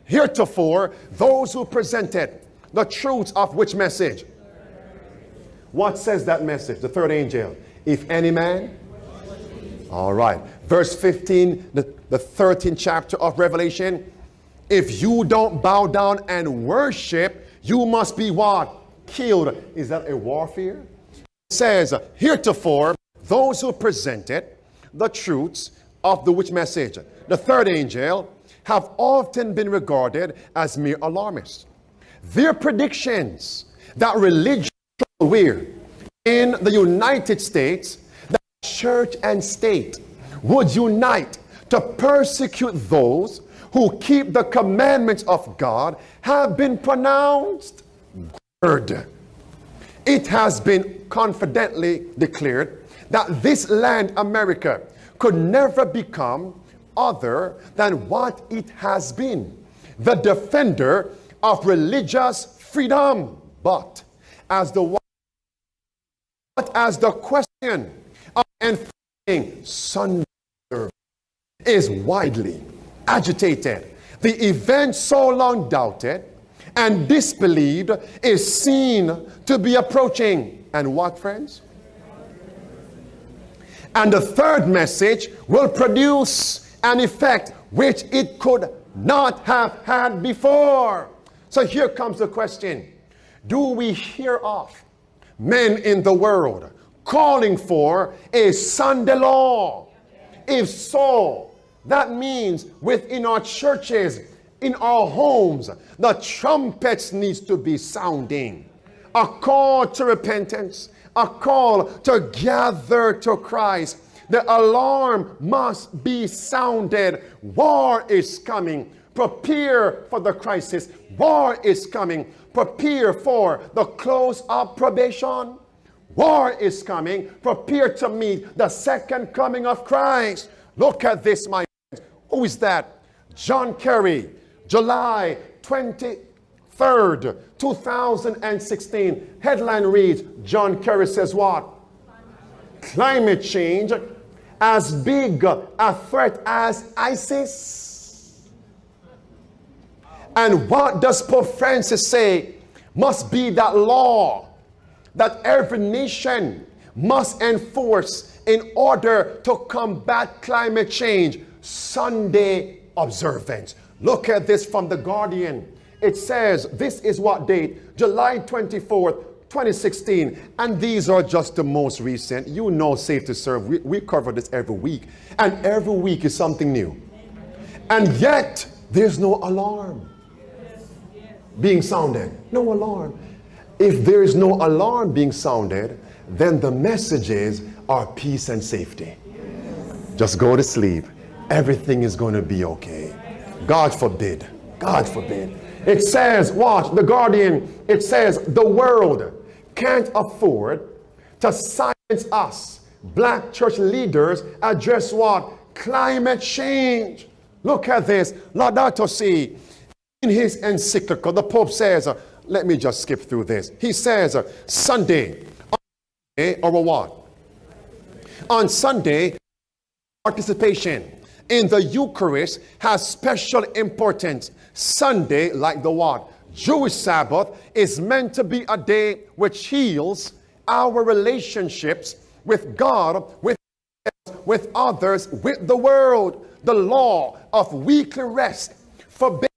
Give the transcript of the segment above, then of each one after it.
heretofore those who presented the truths of which message? What says that message? The third angel. If any man. All right. Verse 15, the 13th chapter of Revelation. If you don't bow down and worship, you must be what? Killed. Is that a warfare? It says, heretofore, those who presented the truths of the which message? The third angel have often been regarded as mere alarmists. Their predictions that religion where in the United States, that church and state would unite to persecute those who keep the commandments of God have been pronounced good. It has been confidently declared that this land, America, could never become other than what it has been, the defender of religious freedom. But as the question of enforcing Sunday is widely agitated, the event so long doubted and disbelieved is seen to be approaching. And what, friends? And the third message will produce an effect which it could not have had before. So here comes the question. Do we hear of men in the world calling for a Sunday law? If so, that means within our churches, in our homes, the trumpets needs to be sounding. A call to repentance, a call to gather to Christ. The alarm must be sounded. War is coming. Prepare for the crisis. War is coming. Prepare for the close of probation. War is coming. Prepare to meet the second coming of Christ. Look at this, my friends. Who is that? John Kerry, July 23rd, 2016. Headline reads, John Kerry says what? Climate change as big a threat as ISIS. And what does Pope Francis say must be that law that every nation must enforce in order to combat climate change? Sunday observance. Look at this from The Guardian. It says, this is what date? July 24th, 2016. And these are just the most recent. You know, Safe to Serve, we cover this every week. And every week is something new. And yet, there's no alarm being sounded. No alarm. If there is no alarm being sounded, then the messages are peace and safety. Just go to sleep. Everything is going to be okay. God forbid. God forbid. It says, watch, The Guardian, it says, the world can't afford to silence us. Black church leaders address what? Climate change. Look at this. Laudato Si. In his encyclical, the Pope says, let me just skip through this. He says, Sunday, or what? On Sunday, participation in the Eucharist has special importance. Sunday, like the what? Jewish Sabbath, is meant to be a day which heals our relationships with God, with others, with the world. The law of weekly rest forbade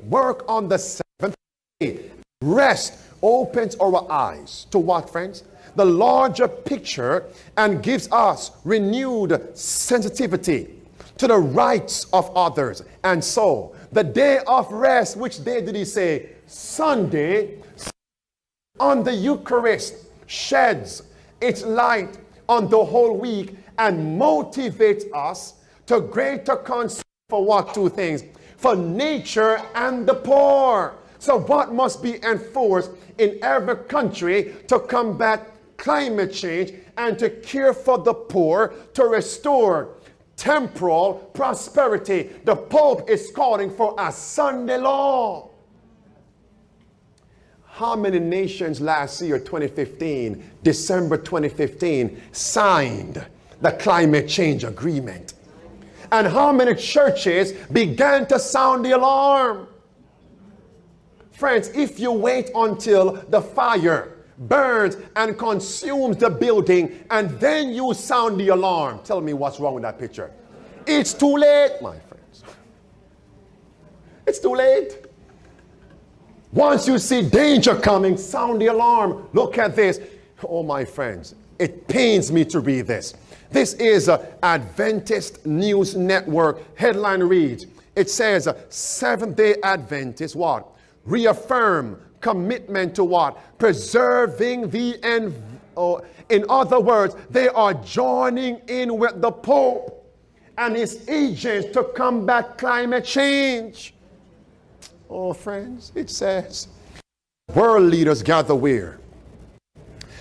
work on the seventh day. Rest opens our eyes to what, friends? The larger picture, and gives us renewed sensitivity to the rights of others. And so, the day of rest, which day did he say? Sunday, on the Eucharist, sheds its light on the whole week and motivates us to greater concern for what? Two things. For nature and the poor. So what must be enforced in every country to combat climate change and to care for the poor, to restore temporal prosperity? The Pope is calling for a Sunday law. How many nations last year, 2015, December 2015, signed the climate change agreement? And how many churches began to sound the alarm? Friends, if you wait until the fire burns and consumes the building and then you sound the alarm, tell me what's wrong with that picture. It's too late, my friends. It's too late. Once you see danger coming, sound the alarm. Look at this. Oh, my friends, it pains me to read this. This is Adventist News Network. Headline reads, it says, Seventh-day Adventists, what? Reaffirm commitment to what? Preserving the in other words, they are joining in with the Pope and his agents to combat climate change. Oh, friends, it says, world leaders gather where?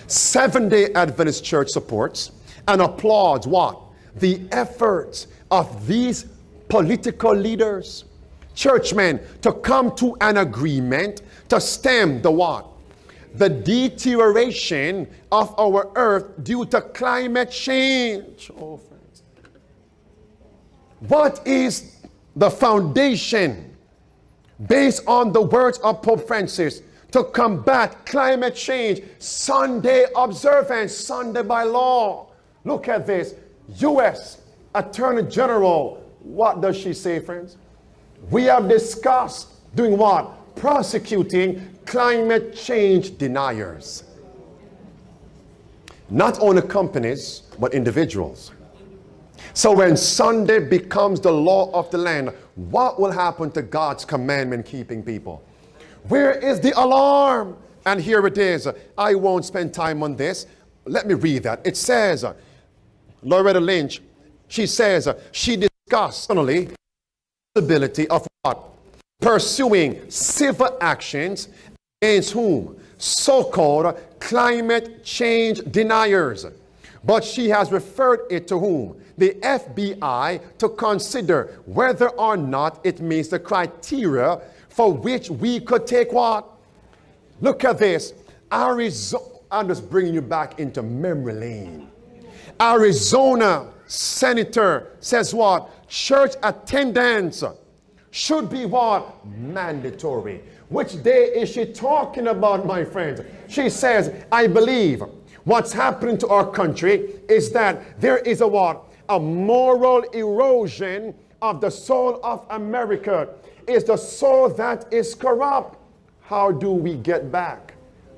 Seventh-day Adventist Church supports and applauds what? The efforts of these political leaders, churchmen, to come to an agreement to stem the what? The deterioration of our earth due to climate change. Oh, friends. What is the foundation based on the words of Pope Francis to combat climate change? Sunday observance, Sunday by law. Look at this. U.S. Attorney General, what does she say, friends? We have discussed doing what? Prosecuting climate change deniers. Not only companies, but individuals. So when Sunday becomes the law of the land, what will happen to God's commandment-keeping people? Where is the alarm? And here it is. I won't spend time on this. Let me read that. It says, Loretta Lynch, she says, she discussed the possibility of what? Pursuing civil actions against whom? So-called climate change deniers. But she has referred it to whom? The FBI, to consider whether or not it meets the criteria for which we could take what? Look at this. Arizona, I'm just bringing you back into memory lane. Arizona senator says what? Church attendance should be what? Mandatory. Which day is she talking about, my friends? She says, I believe what's happening to our country is that there is a what? A moral erosion of the soul of America. Is the soul that is corrupt. How do we get back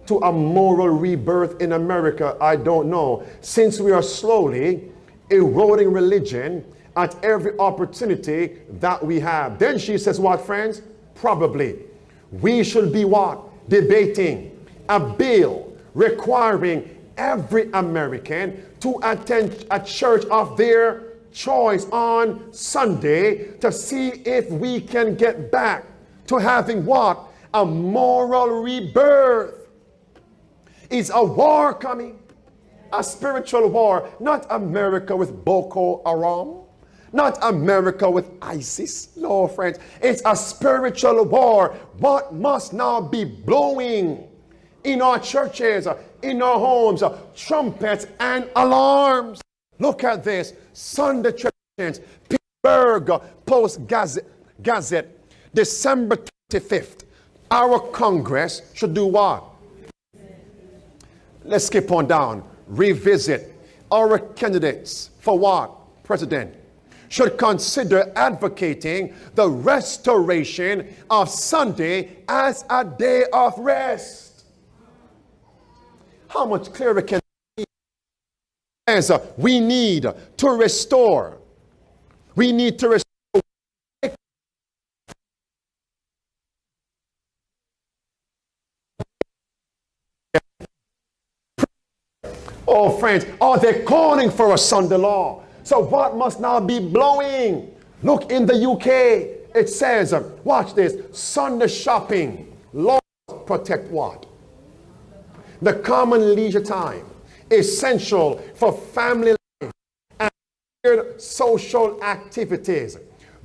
to a moral rebirth in America? I don't know. Since we are slowly eroding religion at every opportunity that we have. Then she says what, friends? Probably we should be what? Debating a bill requiring every American to attend a church of their choice on Sunday to see if we can get back to having what? A moral rebirth. Is a war coming? A spiritual war. Not America with Boko Haram. Not America with ISIS. No, friends. It's a spiritual war. What must now be blowing in our churches, in our homes, trumpets and alarms? Look at this. Sunday traditions, Pittsburgh Post-Gazette, December 25th. Our Congress should do what? Let's skip on down. Revisit our candidates for what? President should consider advocating the restoration of Sunday as a day of rest. How much clearer can it be? As we need to restore. We need to restore. Oh, friends, are they calling for a Sunday law? So what must now be blowing? Look in the UK. It says, watch this, Sunday shopping. Laws protect what? The common leisure time, essential for family life and social activities.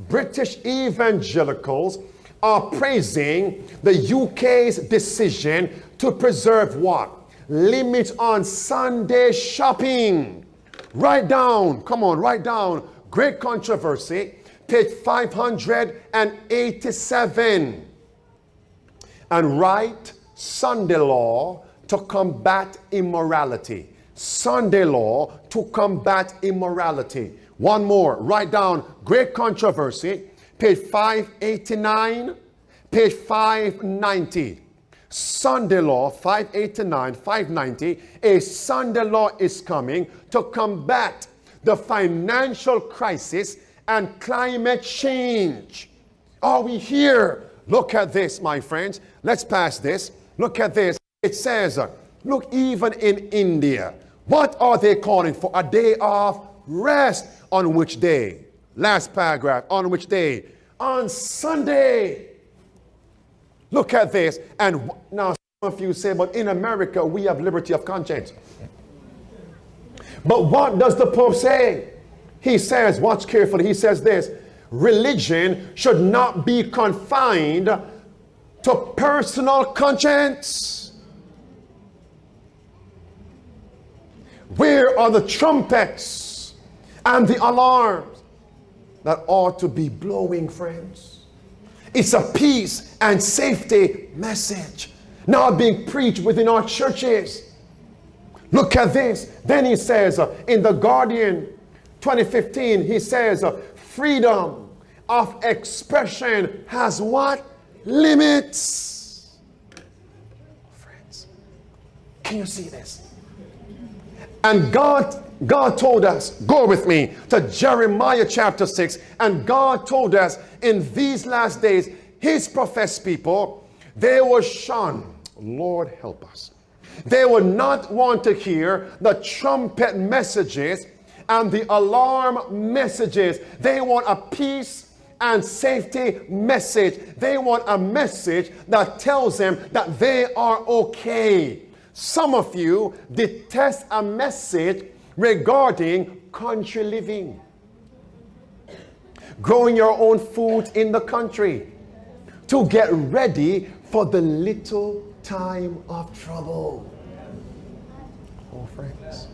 British evangelicals are praising the UK's decision to preserve what? Limits on Sunday shopping. Write down, come on, write down. Great Controversy, page 587. and write Sunday law to combat immorality. Sunday law to combat immorality. One more, write down Great Controversy, page 589, page 590. Sunday law, 589, 590. A Sunday law is coming to combat the financial crisis and climate change. Are we here? Look at this, my friends. Let's pass this. Look at this. It says, look, even in India, what are they calling for? A day of rest. On which day? Last paragraph. On which day? On Sunday. Look at this. And now some of you say, but in America, we have liberty of conscience. But what does the Pope say? He says, watch carefully, he says this: religion should not be confined to personal conscience. Where are the trumpets and the alarms that ought to be blowing, friends? It's a peace and safety message now being preached within our churches. Look at this. Then he says in The Guardian 2015, he says freedom of expression has what? Limits. Friends, can you see this? And God told us, go with me to Jeremiah chapter 6, and God told us in these last days, his professed people, they will shun. Lord help us. They will not want to hear the trumpet messages and the alarm messages. They want a peace and safety message. They want a message that tells them that they are okay. Some of you detest a message regarding country living. Growing your own food in the country to get ready for the little time of trouble. Oh, friends.